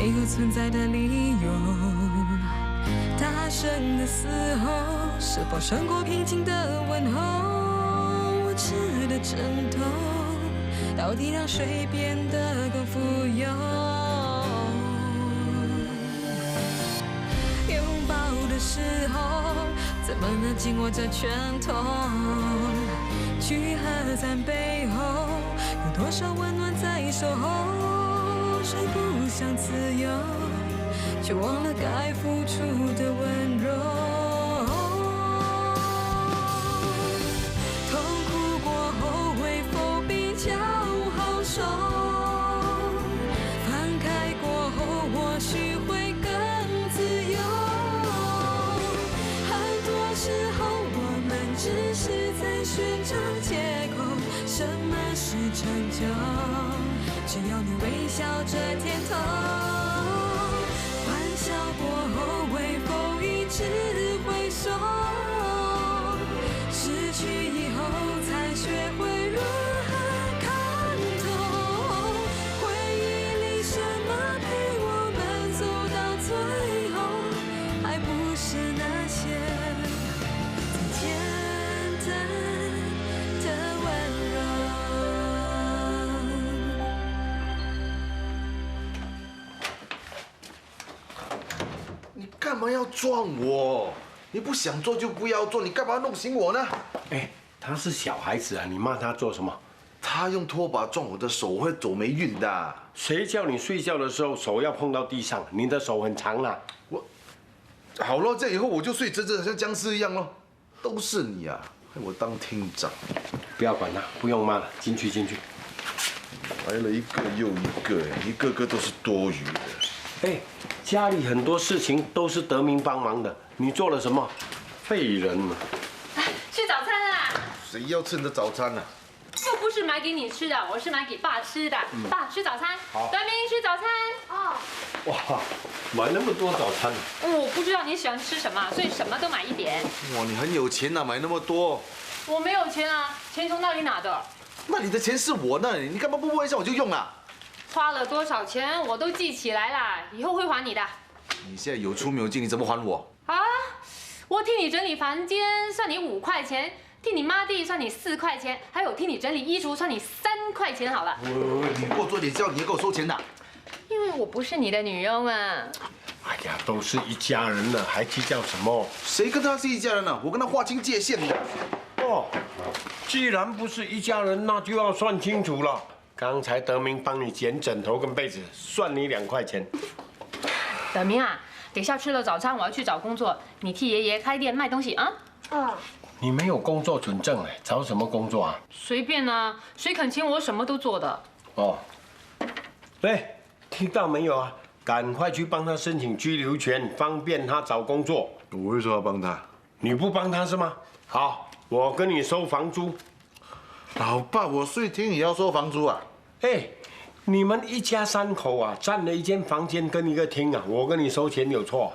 没有存在的理由。大声的嘶吼，是否胜过平静的问候？无知的枕头，到底让谁变得更富有？拥抱的时候，怎么能紧握着拳头？聚合在背后，有多少温暖在守候？谁不想自由，却忘了该付出的温柔？痛苦过后会否比较好受？放开过后或许会更自由。很多时候我们只是在寻找借口，什么是成就？只要你微笑着点头。欢笑过后会否一直回首？失去以后才学会如何看透。回忆里什么陪我们走到最后？还不是那些最简单的温柔。你干嘛要撞我？你不想做就不要做，你干嘛要弄醒我呢？哎，他是小孩子啊，你骂他做什么？他用拖把撞我的手，我会走霉运的。谁叫你睡觉的时候手要碰到地上？你的手很长啊。好了，这样以后我就睡直直，像僵尸一样咯。都是你啊，害我当厅长。不要管他，不用骂了，进去进去。来了一个又一个，一个个都是多余的。哎，家里很多事情都是德明帮忙的，你做了什么？废人啊！吃早餐啦！谁要吃你的早餐呢？又不是买给你吃的，我是买给爸吃的。爸吃早餐，好，德明吃早餐。哦。哇，买那么多早餐。我不知道你喜欢吃什么，所以什么都买一点。哇，你很有钱呐，买那么多。我没有钱啊，钱从哪里拿的？那你的钱是我的，你干嘛不问一下我就用了？花了多少钱我都记起来啦，以后会还你的。你现在有出没有进，你怎么还我？啊，我替你整理房间算你5块钱，替你抹地算你4块钱，还有替你整理衣橱算你3块钱好了。你给我做点交，你也给我收钱的。因为我不是你的女佣啊。哎呀，都是一家人了，还计较什么？谁跟他是一家人呢？我跟他划清界限的。哦，既然不是一家人，那就要算清楚了。刚才德明帮你捡枕头跟被子，算你2块钱。德明啊，等一下吃了早餐，我要去找工作，你替爷爷开店卖东西啊。你没有工作准证哎，找什么工作啊？随便啊，谁肯请我什么都做的。哦，哎，听到没有啊？赶快去帮他申请居留权，方便他找工作。我会说要帮他。你不帮他是吗？好，我跟你收房租。老爸，我睡厅也要收房租啊？哎，你们一家3口啊，占了一间房间跟一个厅啊，我跟你收钱有错？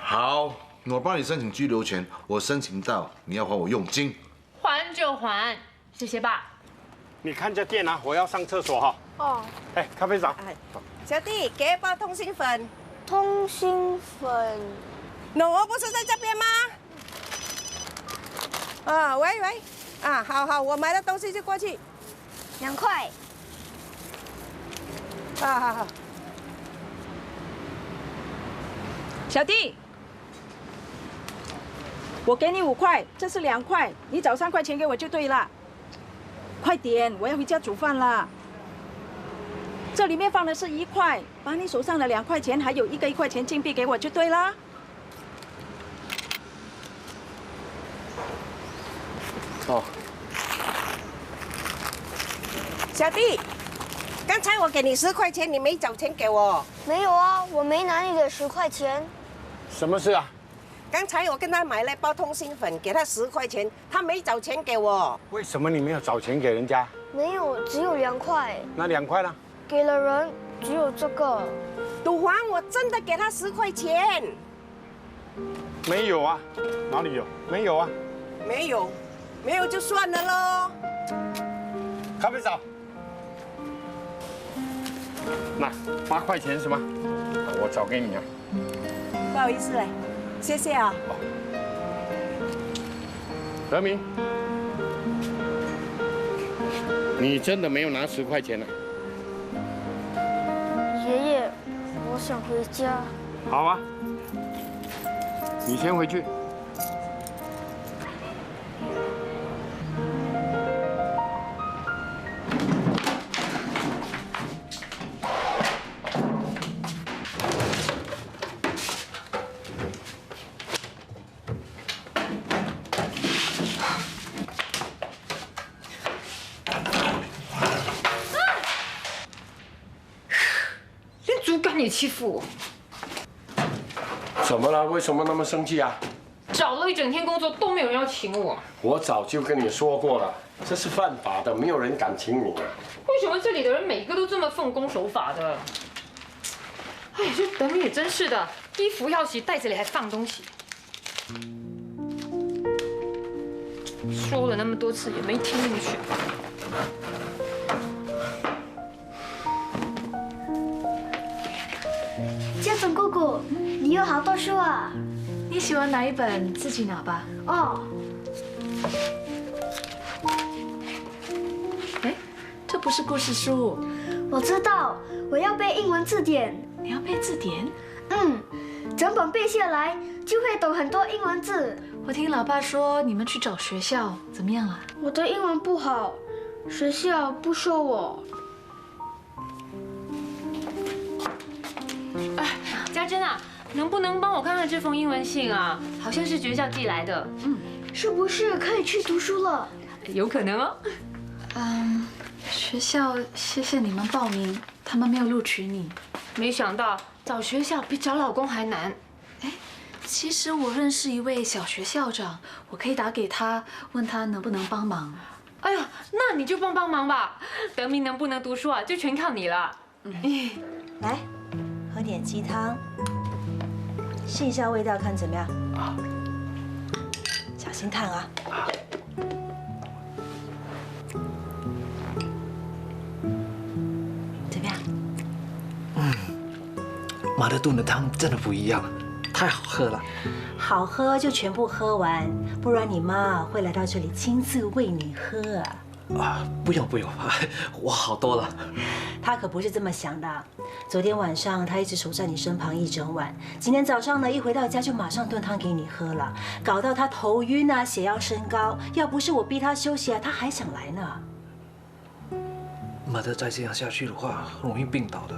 好，我帮你申请居留权，我申请到，你要还我佣金。还就还，谢谢爸。你看着电啊，我要上厕所哈。哦，哎，咖啡找。小弟，给一包通心粉。通心粉，我不是在这边吗？啊，喂，啊，好，我买了东西就过去。2块。好。小弟，我给你5块，这是2块，你找3块钱给我就对了。快点，我要回家煮饭了。这里面放的是1块，把你手上的2块钱还有一个1块钱金币给我就对了。哦。小弟，刚才我给你10块钱，你没找钱给我。没有啊，我没拿你的10块钱。什么事啊？刚才我跟他买了一包通心粉，给他10块钱，他没找钱给我。为什么你没有找钱给人家？没有，只有2块。那2块呢？给了人，只有这个。赌王，我真的给他10块钱。没有啊，哪里有？没有啊。没有就算了喽。咖啡找。那8块钱是吗？我找给你啊。不好意思嘞，谢谢啊。德明，你真的没有拿10块钱呢？爷爷，我想回家。好啊，你先回去。连猪肝也欺负我，怎么了？为什么那么生气啊？找了一整天工作都没有人要请我，我早就跟你说过了，这是犯法的，没有人敢请你啊。为什么这里的人每一个都这么奉公守法的？哎，这德明也真是的，衣服要洗，袋子里还放东西。说了那么多次也没听进去。家长姑姑，你有好多书啊！你喜欢哪一本自己拿吧。哦，哎，这不是故事书，我知道，我要背英文字典。你要背字典。整本背下来就会懂很多英文字。我听老爸说你们去找学校，怎么样了？我的英文不好，学校不收我。家珍啊，能不能帮我看看这封英文信啊？好像是学校寄来的。是不是可以去读书了？有可能哦。学校谢谢你们报名，他们没有录取你。没想到找学校比找老公还难。其实我认识一位小学校长，我可以打给他，问他能不能帮忙。哎呀，那你就帮忙吧。德明能不能读书啊，就全靠你了。来，喝点鸡汤，试一下味道，看怎么样？啊，小心烫啊！怎么样？马德顿的汤真的不一样，太好喝了。好喝就全部喝完，不然你妈会来到这里亲自喂你喝啊！啊，不用，我好多了。她可不是这么想的。昨天晚上她一直守在你身旁一整晚，今天早上呢一回到家就马上炖汤给你喝了，搞到她头晕啊，血压升高。要不是我逼她休息啊，她还想来呢。马德再这样下去的话，容易病倒的。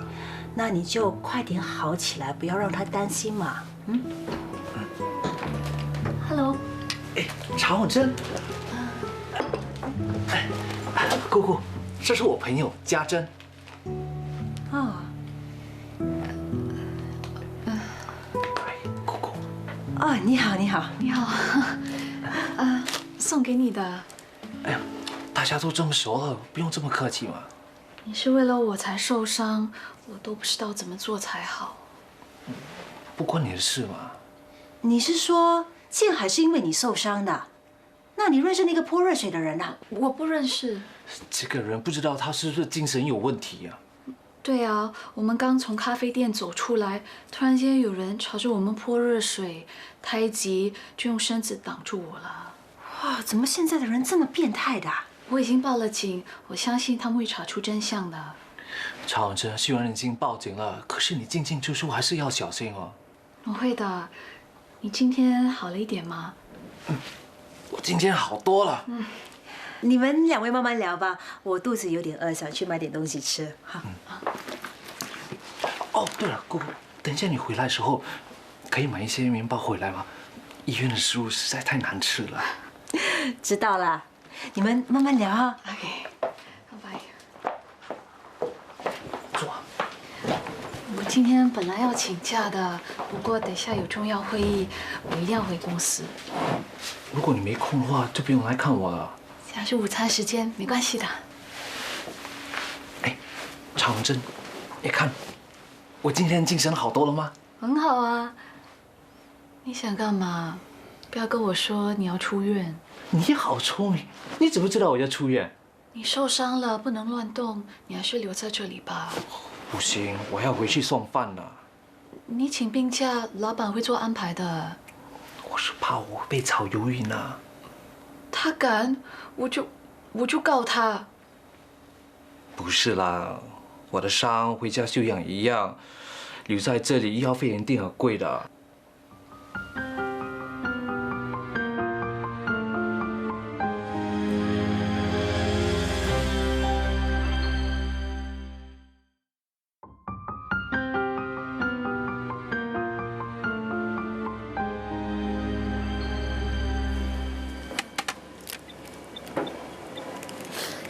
那你就快点好起来，不要让她担心嘛。Hello， 哎，常永贞。姑姑，这是我朋友家珍。哦。姑姑。哦，你好，你好，你好。送给你的。哎呀，大家都这么熟了，不用这么客气嘛。你是为了我才受伤，我都不知道怎么做才好。不关你的事嘛。你是说建海是因为你受伤的？那你认识那个泼热水的人啊？我不认识。这个人不知道他是不是精神有问题呀？对啊，我们刚从咖啡店走出来，突然间有人朝着我们泼热水，他一急就用身子挡住我了。哇，怎么现在的人这么变态的？我已经报了警，我相信他们会查出真相的。常永贞，虽然你已经报警了，可是你进进出出还是要小心哦。我会的。你今天好了一点吗？我今天好多了。你们两位慢慢聊吧，我肚子有点饿，想去买点东西吃。好。哦，对了，姑姑，等一下你回来的时候，可以买一些面包回来吗？医院的食物实在太难吃了。知道了，你们慢慢聊哈。OK， 拜拜。坐。我今天本来要请假的，不过等下有重要会议，我一定要回公司。如果你没空的话，就不用来看我了。现在是午餐时间，没关系的。哎，常永贞，你看，我今天精神好多了吗？很好啊。你想干嘛？不要跟我说你要出院。你好聪明，你怎么知道我要出院？你受伤了，不能乱动，你还是留在这里吧。不行，我要回去送饭了。你请病假，老板会做安排的。我是怕我被炒鱿鱼呢。他敢，我就告他。不是啦，我的伤回家休养一样，留在这里医药费一定很贵的。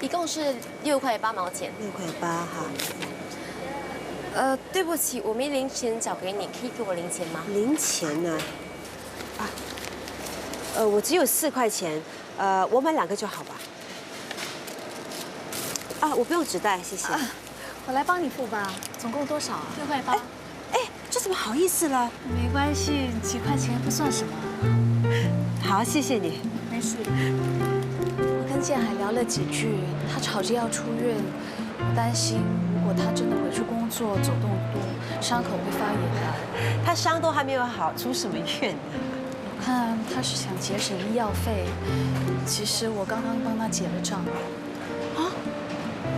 一共是6块8毛钱。6块8哈。对不起，我没零钱找给你，可以给我零钱吗？零钱呢？我只有4块钱，我买2个就好吧。我不用纸袋，谢谢。我来帮你付吧，总共多少啊？6块8。这怎么好意思了？没关系，几块钱不算什么。好，谢谢你。没事。我跟建海聊了几句，他吵着要出院，我担心如果他真的回去工作，走动多，伤口会发炎的。他伤都还没有好，出什么院呢？我看他是想节省医药费，其实我刚刚帮他结了账。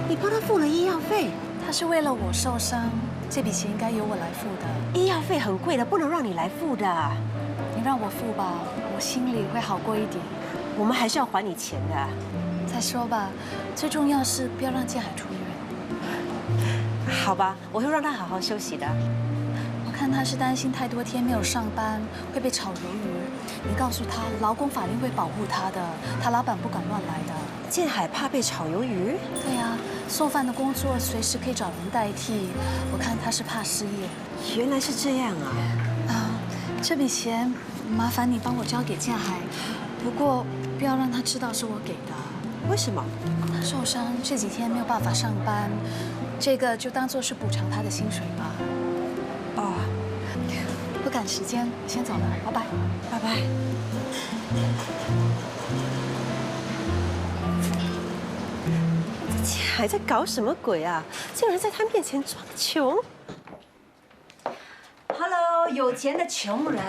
你帮他付了医药费？他是为了我受伤，这笔钱应该由我来付的。医药费很贵的，不能让你来付的。你让我付吧，我心里会好过一点。我们还是要还你钱的。再说吧，最重要是不要让建海出院。好吧，我会让他好好休息的。我看他是担心太多天没有上班会被炒鱿鱼。你告诉他，劳工法令会保护他的，他老板不敢乱来的。建海怕被炒鱿鱼？对呀，送饭的工作随时可以找人代替。我看他是怕失业。原来是这样啊！这笔钱麻烦你帮我交给建海，不过不要让他知道是我给的。为什么？他受伤这几天没有办法上班，这个就当做是补偿他的薪水吧。不赶时间，我先走了，拜拜。拜拜。这还在搞什么鬼啊？竟然在他面前装穷。Hello， 有钱的穷人。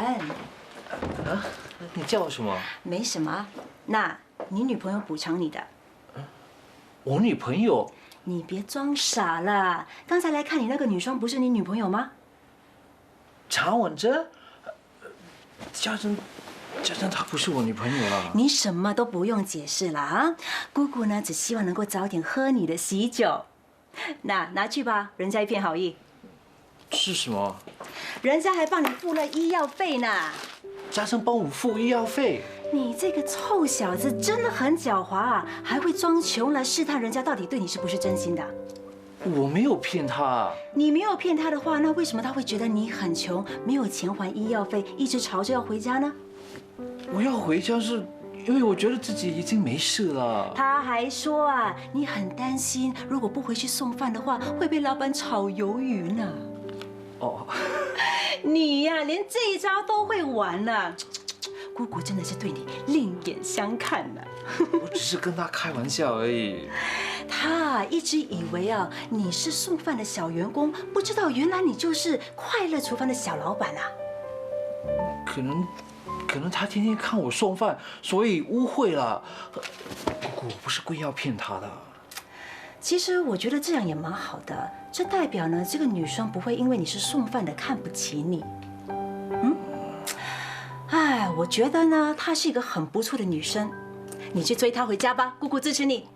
你叫我什么？没什么。那你女朋友补偿你的。我女朋友？你别装傻了。刚才来看你那个女生不是你女朋友吗？查婉珍？家珍她不是我女朋友了。你什么都不用解释了啊！姑姑呢，只希望能够早点喝你的喜酒。那拿去吧，人家一片好意。是什么？人家还帮你付了医药费呢。家珍帮我付医药费？你这个臭小子真的很狡猾啊，还会装穷来试探人家到底对你是不是真心的。我没有骗他。你没有骗他的话，那为什么他会觉得你很穷，没有钱还医药费，一直吵着要回家呢？我要回家是因为我觉得自己已经没事了。他还说啊，你很担心，如果不回去送饭的话，会被老板炒鱿鱼呢。你呀，连这一招都会玩了。姑姑真的是对你另眼相看呢。我只是跟他开玩笑而已。他一直以为啊，你是送饭的小员工，不知道原来你就是快乐厨房的小老板啊。可能他天天看我送饭，所以误会了。姑姑，我不是故意要骗他的。其实我觉得这样也蛮好的，这代表呢，这个女生不会因为你是送饭的看不起你。我觉得呢，她是一个很不错的女生，你去追她回家吧，姑姑支持你。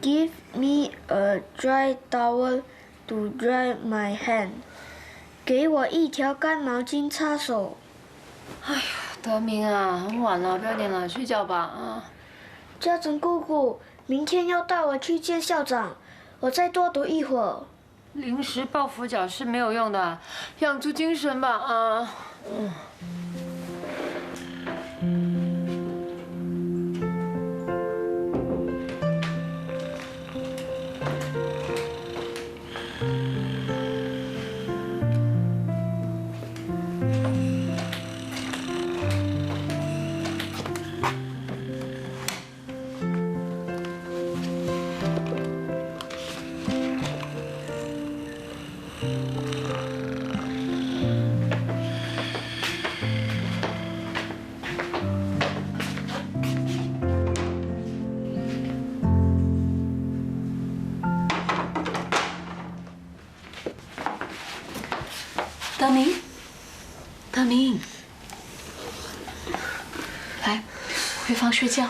Give me a dry towel to dry my hand。给我一条干毛巾擦手。哎呀，德明啊，很晚了，不要点了，睡觉吧啊。家珍姑姑，明天要带我去见校长，我再多读一会儿。临时抱佛脚是没有用的，养足精神吧啊。德明，德明，来，回房睡觉。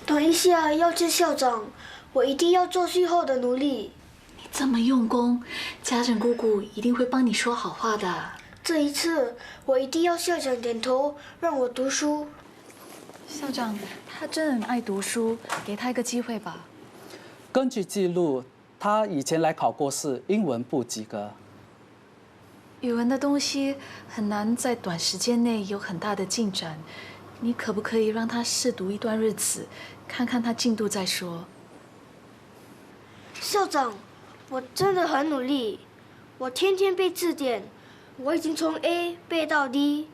等一下要见校长，我一定要做最后的努力。你这么用功，家珍姑姑一定会帮你说好话的。这一次我一定要校长点头，让我读书。校长，他真的很爱读书，给他一个机会吧。根据记录，他以前来考过试，英文不及格。语文的东西很难在短时间内有很大的进展，你可不可以让他试读一段日子，看看他进度再说？校长，我真的很努力，我天天背字典，我已经从 A 背到 D，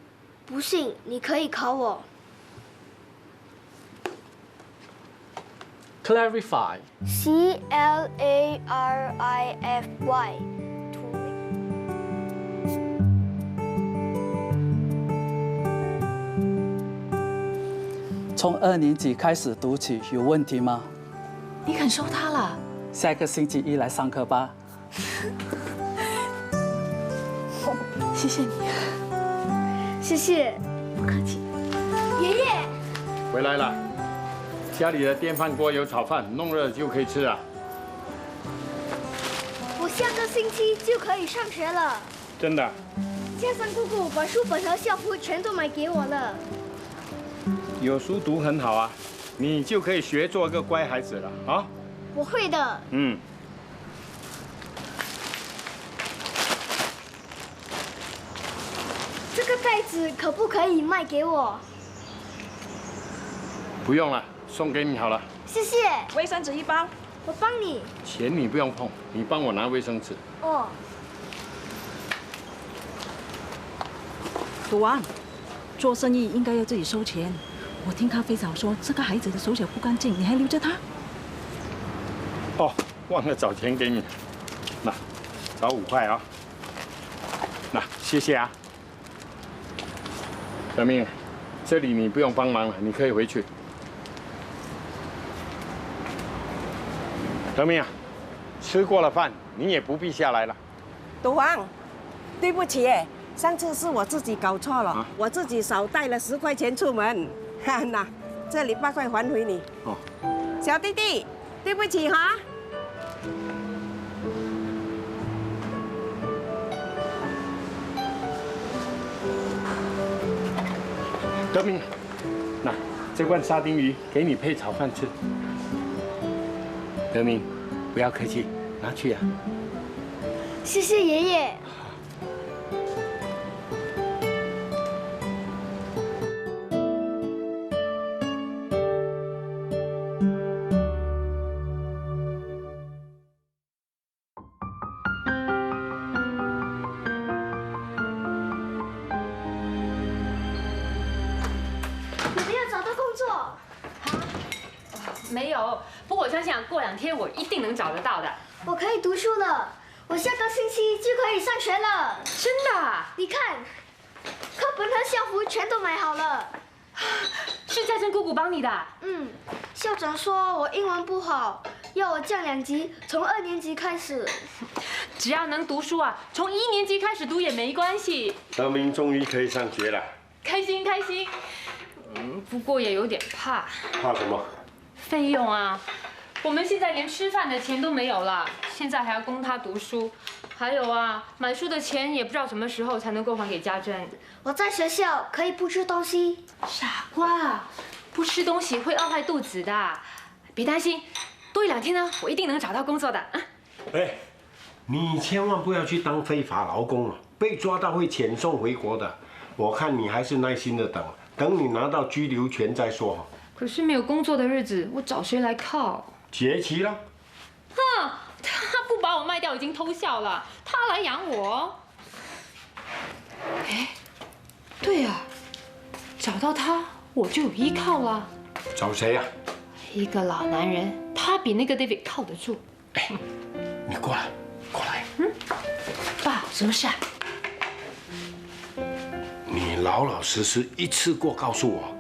不信你可以考我。Clarify. CLARIFY。从2年级开始读起，有问题吗？你肯收他了？下个星期一来上课吧。谢谢你。谢谢。不客气。爷爷。回来了，家里的电饭锅有炒饭，弄热就可以吃了。我下个星期就可以上学了。真的？家珍姑姑把书本和校服全都买给我了。有书读很好啊，你就可以学做个乖孩子了啊。我会的。嗯。这个袋子可不可以卖给我？不用了，送给你好了。谢谢。卫生纸1包，我帮你。钱你不用碰，你帮我拿卫生纸。哦。赌王，做生意应该要自己收钱。我听咖啡嫂说，这个孩子的手脚不干净，你还留着他？哦，忘了找钱给你，那，找5块啊。那，谢谢啊。小明，这里你不用帮忙了，你可以回去。小明啊，吃过了饭，你也不必下来了。赌王，对不起哎，上次是我自己搞错了，我自己少带了10块钱出门。那，这里8块还回你。哦，小弟弟，对不起哈。德明，那这罐沙丁鱼给你配炒饭吃。德明，不要客气，拿去啊。谢谢爷爷。没有，不过我相信过2天我一定能找得到的。我可以读书了，我下个星期就可以上学了。真的？你看，课本和校服全都买好了。是家珍姑姑帮你的？嗯，校长说我英文不好，要我降2级，从2年级开始。只要能读书啊，从1年级开始读也没关系。德明终于可以上学了，开心开心。不过也有点怕。怕什么？费用啊，我们现在连吃饭的钱都没有了，现在还要供他读书，还有啊，买书的钱也不知道什么时候才能够还给家珍。我在学校可以不吃东西。傻瓜，不吃东西会饿坏肚子的。别担心，多1、2天呢，我一定能找到工作的。哎，你千万不要去当非法劳工了，被抓到会遣送回国的。我看你还是耐心的等，等你拿到居留权再说。可是没有工作的日子，我找谁来靠？结期了。哼，他不把我卖掉已经偷笑了，他来养我。哎，对呀，找到他我就有依靠了。找谁呀？一个老男人，他比那个 David 靠得住。哎，你过来，过来。爸，什么事啊？你老老实实一次过告诉我，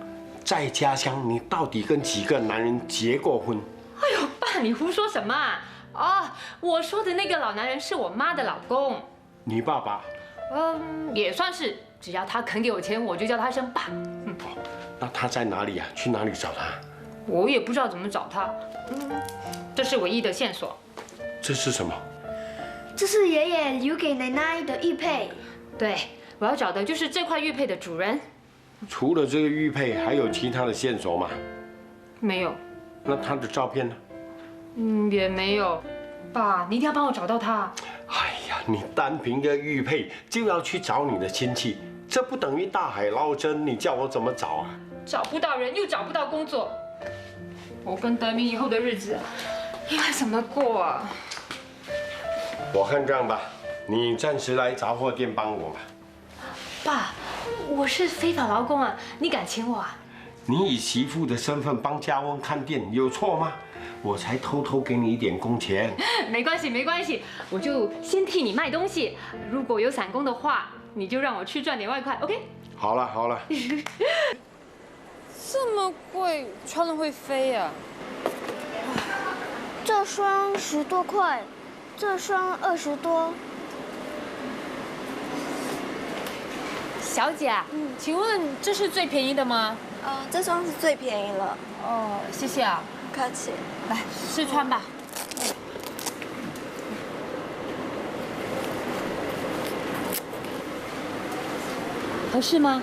在家乡你到底跟几个男人结过婚？哎呦，爸，你胡说什么啊？哦，我说的那个老男人是我妈的老公。你爸爸？也算是，只要他肯给我钱，我就叫他一声爸。那他在哪里啊？去哪里找他？我也不知道怎么找他。这是唯一的线索。这是什么？这是爷爷留给奶奶的玉佩。对，我要找的就是这块玉佩的主人。除了这个玉佩，还有其他的线索吗？没有。那他的照片呢？也没有。爸，你一定要帮我找到他。哎呀，你单凭个玉佩就要去找你的亲戚，这不等于大海捞针？你叫我怎么找啊？找不到人，又找不到工作，我跟德明以后的日子应该怎么过啊？我看这样吧，你暂时来杂货店帮我吧。爸，我是非法劳工啊，你敢请我啊？你以媳妇的身份帮家翁看店，有错吗？我才偷偷给你一点工钱。没关系，没关系，我就先替你卖东西。如果有散工的话，你就让我去赚点外快 ，OK？ 好了好了。这么贵，穿了会飞啊！这双10多块，这双20多。小姐，请问这是最便宜的吗？这双是最便宜了。哦，谢谢啊，不客气。来试穿吧。合适吗？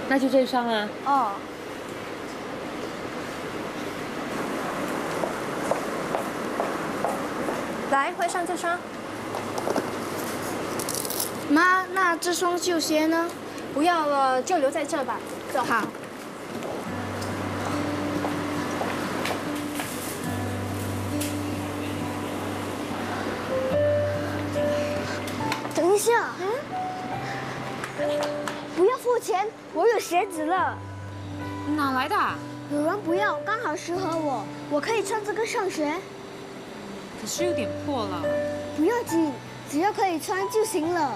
那就这双啊。来，换上这双。妈，那这双旧鞋呢？不要了，就留在这吧。走。好。等一下，不要付钱，我有鞋子了。哪来的？有人不要，刚好适合我，我可以穿这个上学。可是有点破了。不要紧，只要可以穿就行了。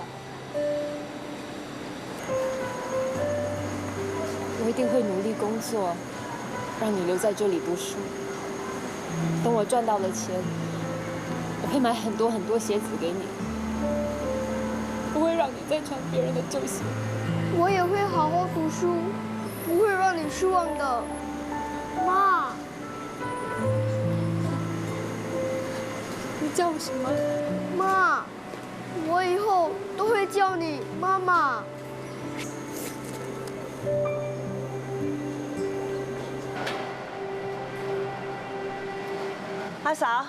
我一定会努力工作，让你留在这里读书。等我赚到了钱，我会买很多很多鞋子给你，不会让你再穿别人的旧鞋。我也会好好读书，不会让你失望的，妈。你叫我什么？妈，我以后都会叫你妈妈。阿嫂，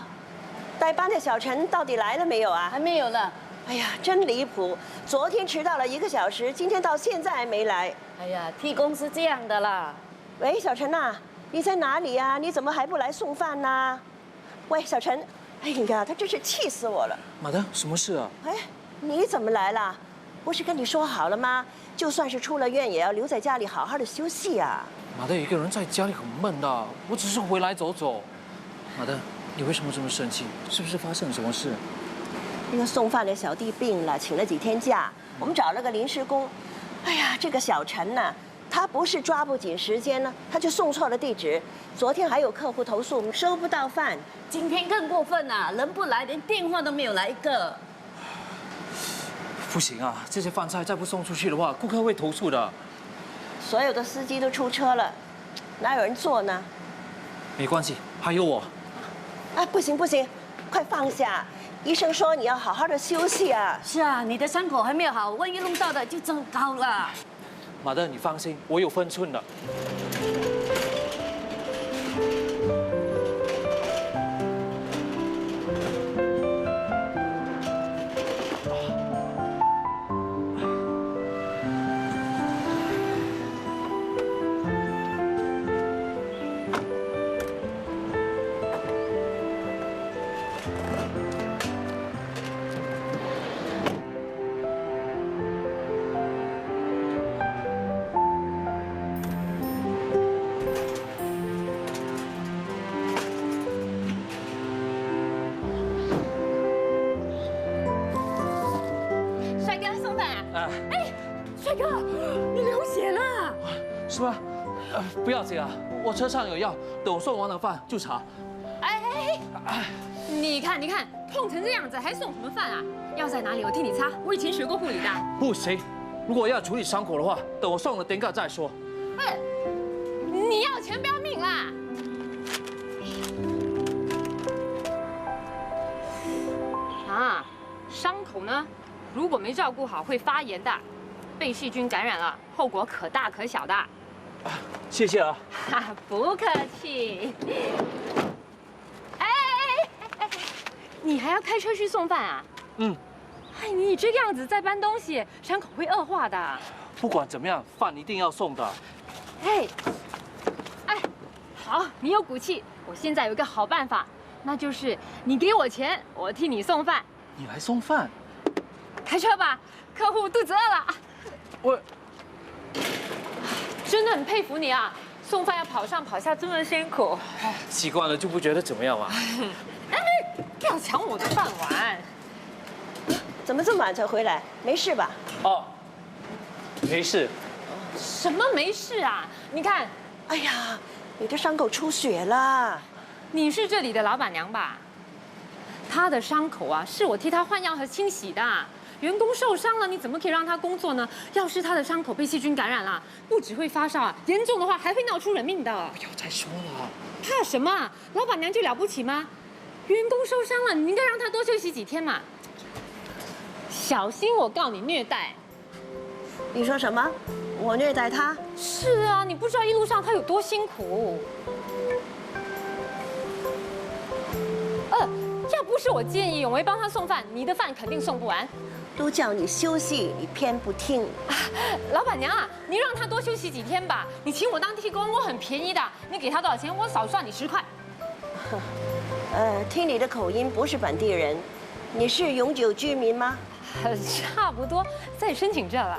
代班的小陈到底来了没有啊？还没有呢。哎呀，真离谱！昨天迟到了1个小时，今天到现在还没来。哎呀，替工是这样的啦。喂，小陈呐，你在哪里呀？你怎么还不来送饭呢？喂，小陈，哎呀，他真是气死我了。马德，什么事啊？哎，你怎么来了？不是跟你说好了吗？就算是出了院，也要留在家里好好的休息啊。马德一个人在家里很闷的，我只是回来走走。马德，你为什么这么生气？是不是发生了什么事？那个送饭的小弟病了，请了几天假，我们找了个临时工。哎呀，这个小陈呢，他不是抓不紧时间呢，他就送错了地址。昨天还有客户投诉收不到饭，今天更过分了，人不来，连电话都没有来一个。不行啊，这些饭菜再不送出去的话，顾客会投诉的。所有的司机都出车了，哪有人做呢？没关系，还有我。啊，不行不行，快放下！医生说你要好好的休息啊。是啊，你的伤口还没有好，万一弄到的就糟糕了。马德，你放心，我有分寸的。帅哥，你流血了。是吗？不要紧啊，我车上有药，等我送完了饭就查。哎，你看，痛成这样子还送什么饭啊？药在哪里？我替你擦。我以前学过护理的。不行，如果要处理伤口的话，等我送了点卡再说。哎，你要钱不要命啦！啊，伤口呢，如果没照顾好会发炎的，被细菌感染了，后果可大可小的。谢谢啊。哈，不客气。哎，你还要开车去送饭啊？嗯。哎，你这个样子再搬东西，伤口会恶化的。不管怎么样，饭一定要送的。哎，好，你有骨气。我现在有一个好办法，那就是你给我钱，我替你送饭。你来送饭？开车吧，客户肚子饿了。我真的很佩服你啊，送饭要跑上跑下，这么辛苦。习惯了就不觉得怎么样嘛。哎，不要抢我的饭碗。怎么这么晚才回来？没事吧？哦，没事。什么没事啊？你看，哎呀，你的伤口出血了。你是这里的老板娘吧？她的伤口啊，是我替她换药和清洗的。员工受伤了，你怎么可以让他工作呢？要是他的伤口被细菌感染了，不只会发烧啊，严重的话还会闹出人命的。不要再说了。怕什么？老板娘就了不起吗？员工受伤了，你应该让他多休息几天嘛。小心我告你虐待。你说什么？我虐待他？是啊，你不知道一路上他有多辛苦。要不是我建议永维帮他送饭，你的饭肯定送不完。都叫你休息，你偏不听。老板娘啊，你让他多休息几天吧。你请我当替工，我很便宜的。你给他多少钱？我少算你10块。听你的口音不是本地人，你是永久居民吗？差不多，在申请证了。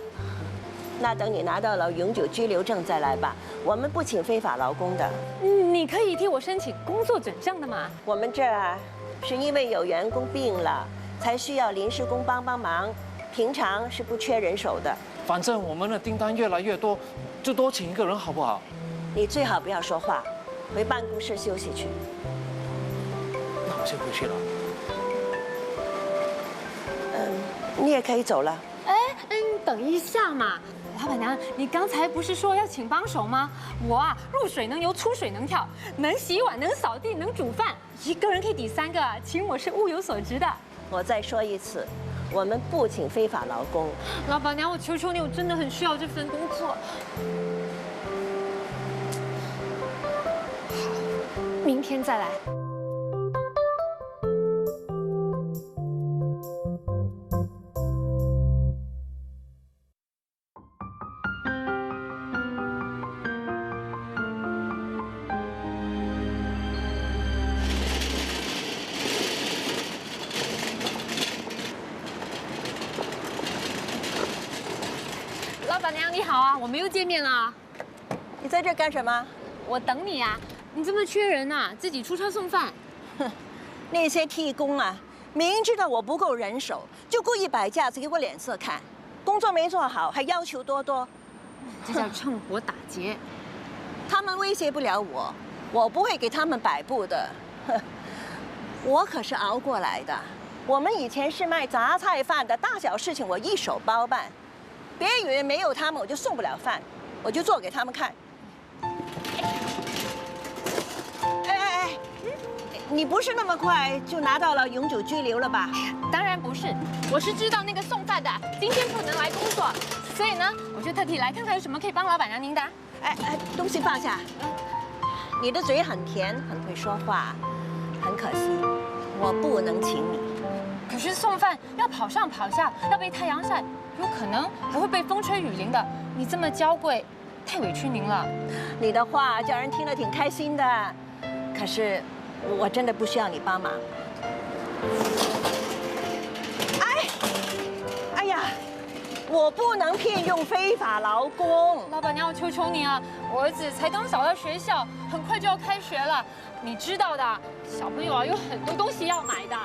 那等你拿到了永久居留证再来吧。我们不请非法劳工的。你可以替我申请工作准证的嘛。我们这儿是因为有员工病了，才需要临时工帮忙，平常是不缺人手的。反正我们的订单越来越多，就多请一个人好不好？你最好不要说话，回办公室休息去。那我先回去了。你也可以走了。等一下嘛，老板娘，你刚才不是说要请帮手吗？我啊，入水能游，出水能跳，能洗碗，能扫地，能煮饭，一个人可以抵3个，请我是物有所值的。我再说一次，我们不请非法劳工。老板娘，我求求你，我真的很需要这份工作。好，明天再来。老板娘你好啊，我们又见面了。你在这干什么？我等你啊。你这么缺人啊，自己出车送饭。哼，那些替工啊，明知道我不够人手，就故意摆架子给我脸色看，工作没做好还要求多多，这叫趁火打劫。他们威胁不了我，我不会给他们摆布的。哼，我可是熬过来的。我们以前是卖杂菜饭的，大小事情我一手包办。别以为没有他们我就送不了饭，我就做给他们看。哎，你不是那么快就拿到了永久居留了吧？当然不是，我是知道那个送饭的今天不能来工作，所以呢，我就特地来看看有什么可以帮老板娘您的。东西放下。你的嘴很甜，很会说话，很可惜，我不能请你。可是送饭要跑上跑下，要被太阳晒，有可能还会被风吹雨淋的。你这么娇贵，太委屈您了。你的话叫人听了挺开心的，可是我真的不需要你帮忙。哎呀，我不能聘用非法劳工。老板娘，我求求你啊，我儿子才刚找到学校，很快就要开学了，你知道的，小朋友啊有很多东西要买的。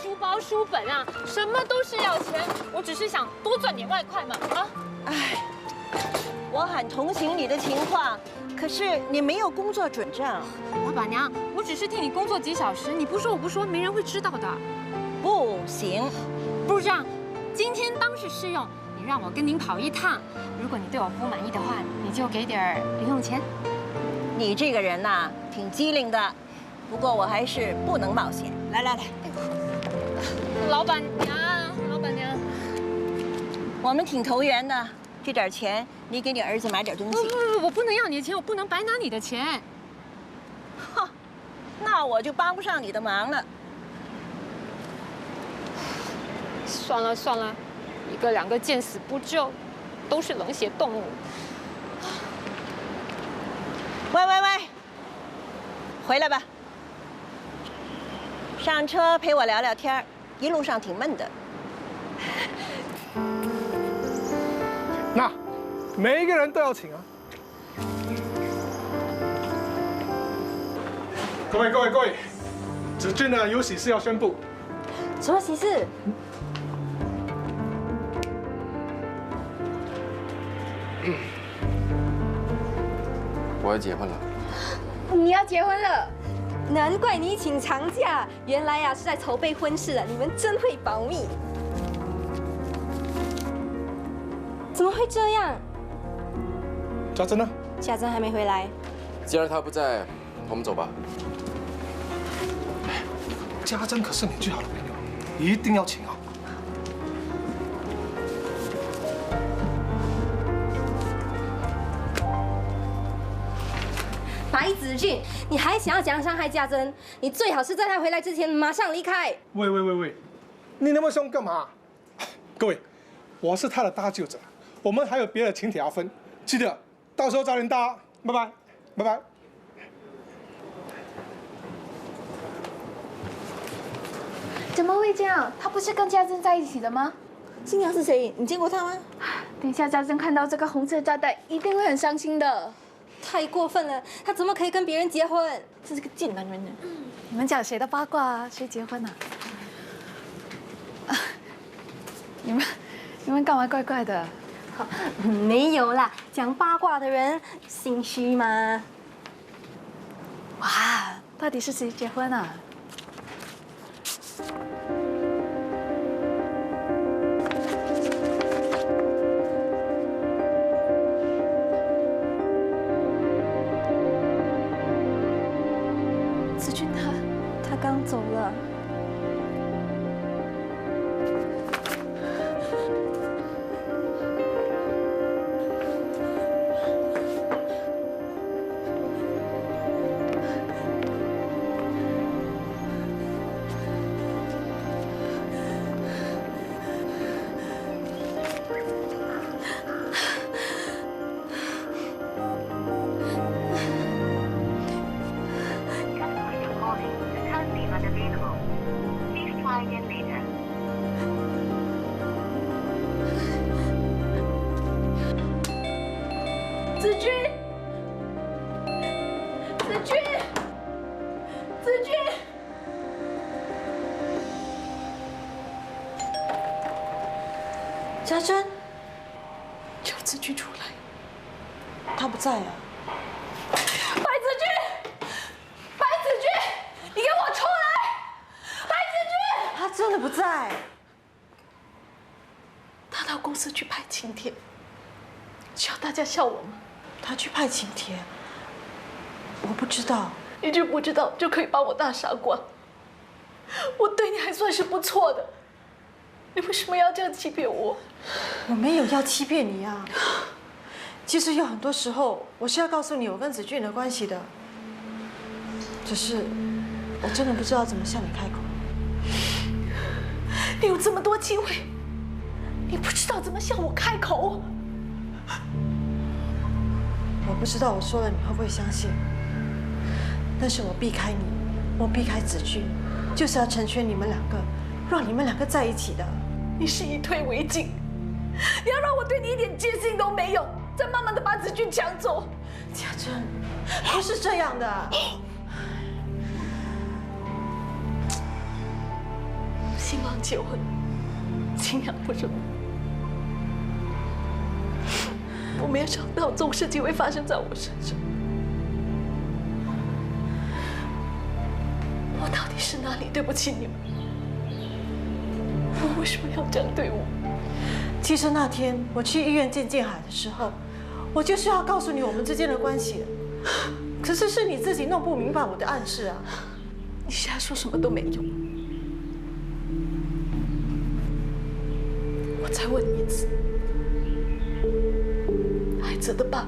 书包、书本啊，什么都是要钱。我只是想多赚点外快嘛，啊！我很同情你的情况，可是你没有工作准证。老板娘，我只是替你工作几小时，你不说我不说，没人会知道的。不行，部长，今天当是试用，你让我跟您跑一趟，如果你对我不满意的话，你就给点零用钱。你这个人呐，挺机灵的，不过我还是不能冒险。来来来，老板娘，老板娘，我们挺投缘的，这点钱你给你儿子买点东西。我不能要你的钱，我不能白拿你的钱。哼，那我就帮不上你的忙了。算了算了，一个两个见死不救，都是冷血动物。喂喂喂，回来吧，上车陪我聊聊天，一路上挺闷的。那每一个人都要请啊！各位，子俊呢有喜事要宣布。什么喜事？我要结婚了。你要结婚了？难怪你请长假，原来呀是在筹备婚事啊！你们真会保密。怎么会这样？家珍呢？家珍还没回来。既然他不在，我们走吧。家珍可是你最好的朋友，一定要请啊！白子俊，你还想要怎样伤害家珍？你最好是在他回来之前马上离开。喂，你那么凶干嘛？各位，我是他的大舅子，我们还有别的请帖要分，记得到时候早点到啊！拜拜，拜拜。怎么会这样？他不是跟家珍在一起的吗？新娘是谁？你见过她吗？等一下家珍看到这个红色炸弹，一定会很伤心的。太过分了！他怎么可以跟别人结婚？这是个贱男人呢！你们讲谁的八卦啊？谁结婚啊？你们干嘛怪怪的？没有啦，讲八卦的人心虚吗？哇，到底是谁结婚啊？子俊他刚走了。子君，家珍，叫子君出来。他不在啊。白子君，你给我出来！白子君，他真的不在。他到公司去拍请帖，需要大家笑我吗？他去派请帖，我不知道。你就不知道就可以把我大傻瓜？我对你还算是不错的，你为什么要这样欺骗我？我没有要欺骗你啊。其实有很多时候，我是要告诉你我跟子俊的关系的。只是我真的不知道怎么向你开口。你有这么多机会，你不知道怎么向我开口？我不知道我说了你会不会相信，但是我避开你，我避开子俊，就是要成全你们两个，让你们两个在一起的。你是以退为进，你要让我对你一点戒心都没有，再慢慢的把子俊抢走。家珍，不是这样的。新郎结婚，新娘不容易。我没有想到这种事情会发生在我身上。我到底是哪里对不起你们？我为什么要这样对我？其实那天我去医院见建海的时候，我就是要告诉你我们之间的关系的。可是是你自己弄不明白我的暗示啊！你现在说什么都没用。我再问你一次，孩子的爸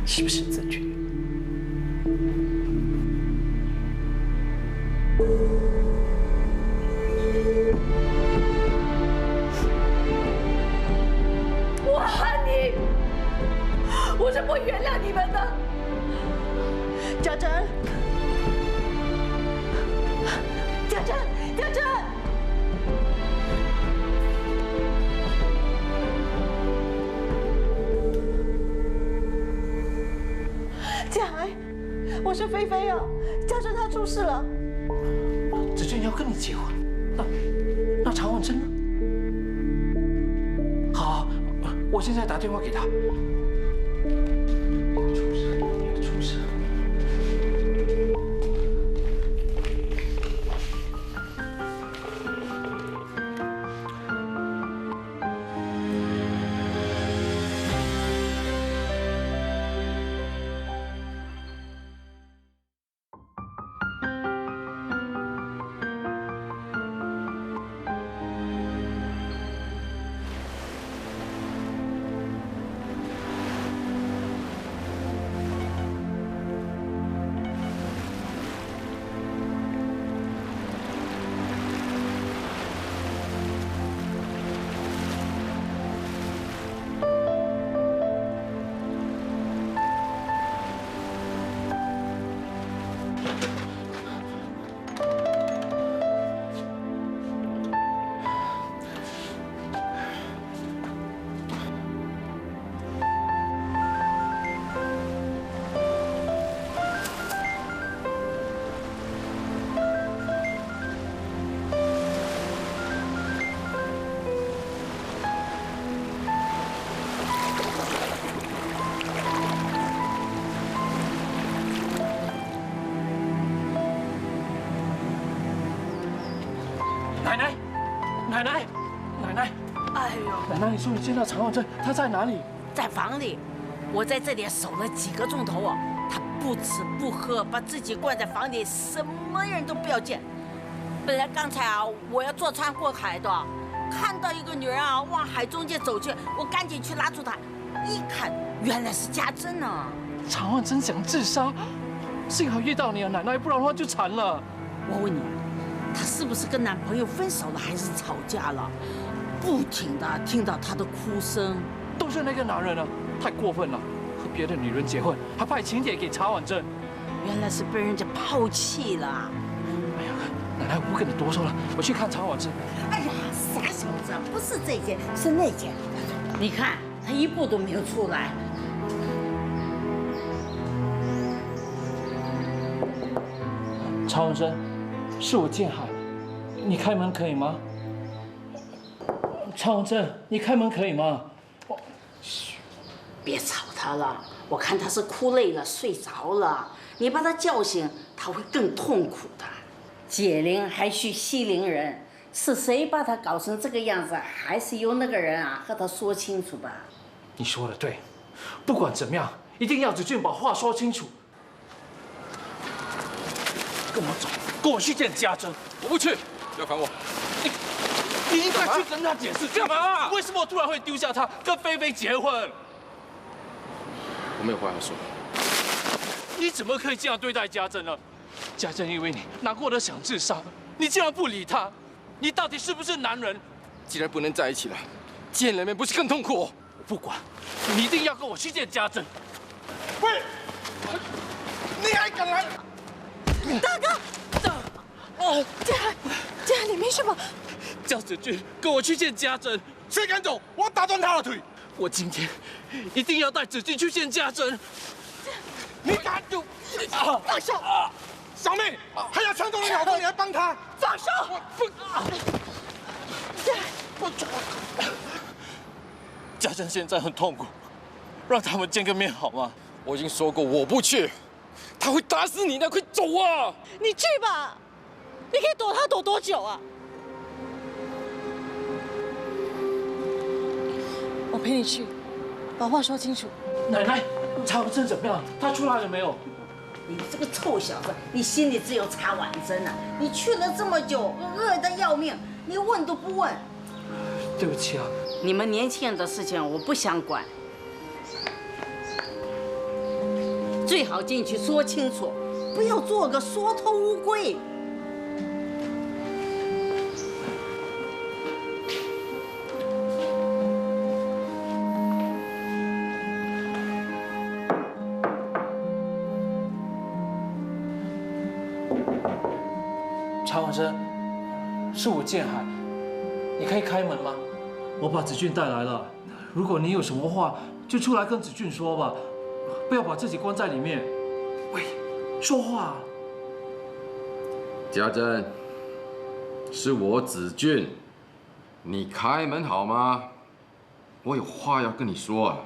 是不是子君？我恨你，我是不会原谅你们的。家珍，家珍，家珍。建海，我是菲菲啊，家珍她出事了。子君要跟你结婚，那常婉珍呢？好，我现在打电话给他。出事！奶奶，哎呦，奶奶，你说你见到常婉珍，她在哪里？在房里，我在这里守了几个钟头啊，她不吃不喝，把自己关在房里，什么人都不要见。本来刚才啊，我要坐船过海的，看到一个女人啊往海中间走去，我赶紧去拉住她，一看原来是家珍呢。常婉珍想自杀，幸好遇到你啊，奶奶，不然的话就惨了。我问你，她是不是跟男朋友分手了，还是吵架了？不停的听到她的哭声，都是那个男人啊，太过分了，和别的女人结婚，还派请帖给常婉珍。原来是被人家抛弃了。哎呀，奶奶，我不跟你多说了，我去看常婉珍。哎呀，傻小子，不是这件，是那件。你看，他一步都没有出来。常婉珍，是我建海，你开门可以吗？常婉珍，你开门可以吗？嘘，别吵他了，我看他是哭累了，睡着了。你把他叫醒，他会更痛苦的。解铃还须系铃人，是谁把他搞成这个样子？还是由那个人啊和他说清楚吧。你说的对，不管怎么样，一定要子俊把话说清楚。跟我走，跟我去见家珍。我不去，不要烦我。你应该去跟他解释，干嘛？为什么我突然会丢下他跟菲菲结婚？我没有话要说。你怎么可以这样对待家珍呢？家珍因为你难过的想自杀，你竟然不理他，你到底是不是男人？既然不能在一起了，见人面不是更痛苦？我不管，你一定要跟我去见家珍。喂，你还敢来？大哥，建海，你没事吧？叫子俊跟我去见家珍。谁敢走，我打断他的腿！我今天一定要带子俊去见家珍。你敢就放手！小妹，还要抢走你老公，你还帮他？放手！家珍现在很痛苦，让他们见个面好吗？我已经说过我不去，他会打死你的，快走啊！你去吧，你可以躲他躲多久啊？我陪你去，把话说清楚。奶奶，查完针怎么样？他出来了没有？你这个臭小子，你心里只有查婉珍啊！你去了这么久，饿得要命，你问都不问。对不起啊，你们年轻人的事情我不想管，最好进去说清楚，不要做个缩头乌龟。查婉珍，是我建海，你可以开门吗？我把子俊带来了，如果你有什么话，就出来跟子俊说吧，不要把自己关在里面。喂，说话。家珍，是我子俊，你开门好吗？我有话要跟你说啊。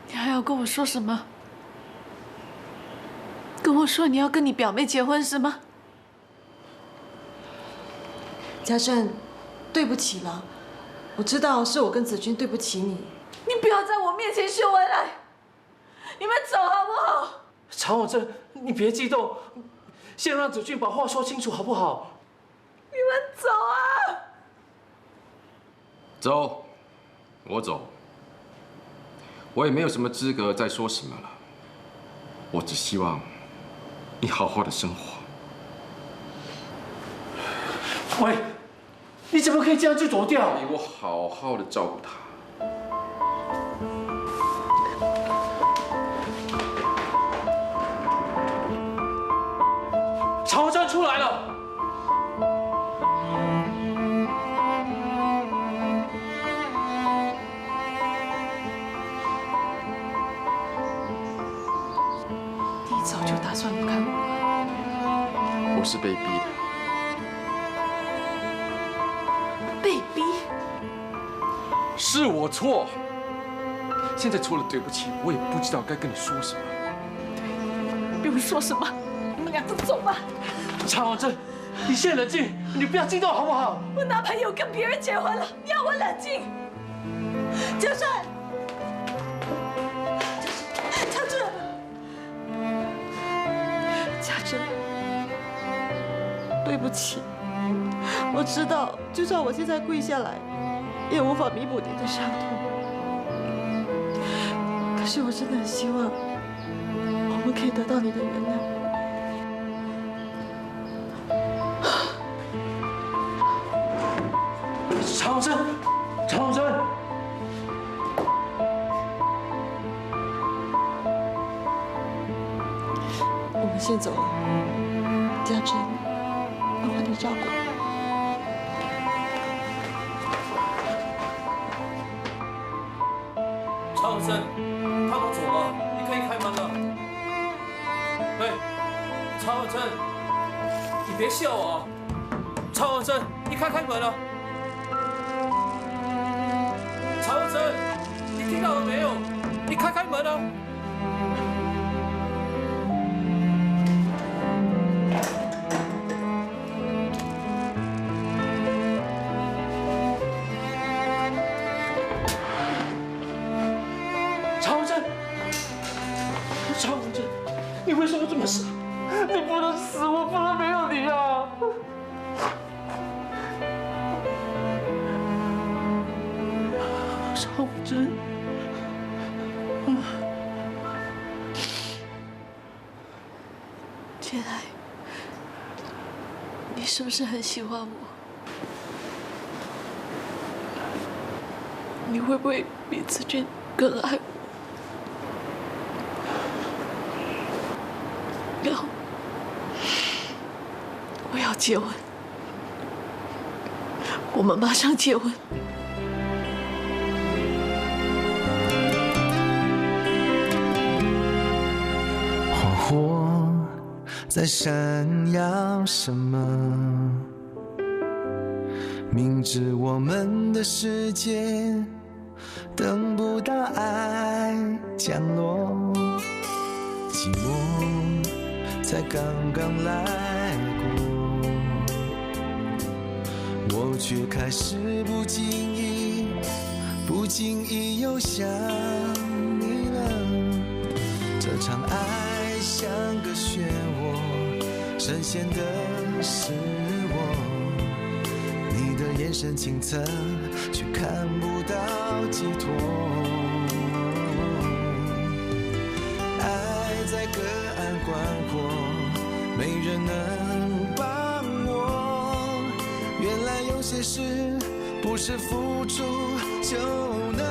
你还要跟我说什么？跟我说你要跟你表妹结婚是吗？家珍，对不起了，我知道是我跟子君对不起你。你不要在我面前秀恩爱，你们走好不好？查婉珍，你别激动，先让子俊把话说清楚好不好？你们走啊！走，我走。我也没有什么资格再说什么了。我只希望你好好的生活。喂，你怎么可以这样就走掉？我好好的照顾他。查婉珍出来了。你早就打算离开我了。我是被逼的。被逼？是我错。现在除了对不起，我也不知道该跟你说什么。不用说什么，你们俩都走吧。查婉珍，你先冷静，你不要激动好不好？我男朋友跟别人结婚了，你要我冷静。家珍，家珍，家珍，对不起，我知道，就算我现在跪下来，也无法弥补你的伤痛。可是我真的很希望，我们可以得到你的原谅。查婉珍，查婉珍，我们先走了，家珍，麻烦你照顾。查婉珍，他都走了，你可以开门了。喂，查婉珍，你别笑啊！查婉珍，你开门了。查婉珍，你听到了没有？你开门啊！查婉珍，查婉珍，你为什么这么傻？你不能死，我不能没有你啊！查婉珍，建海，你是不是很喜欢我？你会不会比子俊更爱我？要，我要结婚，我们马上结婚。火在闪耀什么？明知我们的世界等不到爱降落，寂寞才刚刚来过，我却开始不经意又想你了。这场爱像个漩涡，深陷的是我，你的眼神清澈，却看不到寄托。爱在隔岸观火，没人能帮我。原来有些事不是付出就能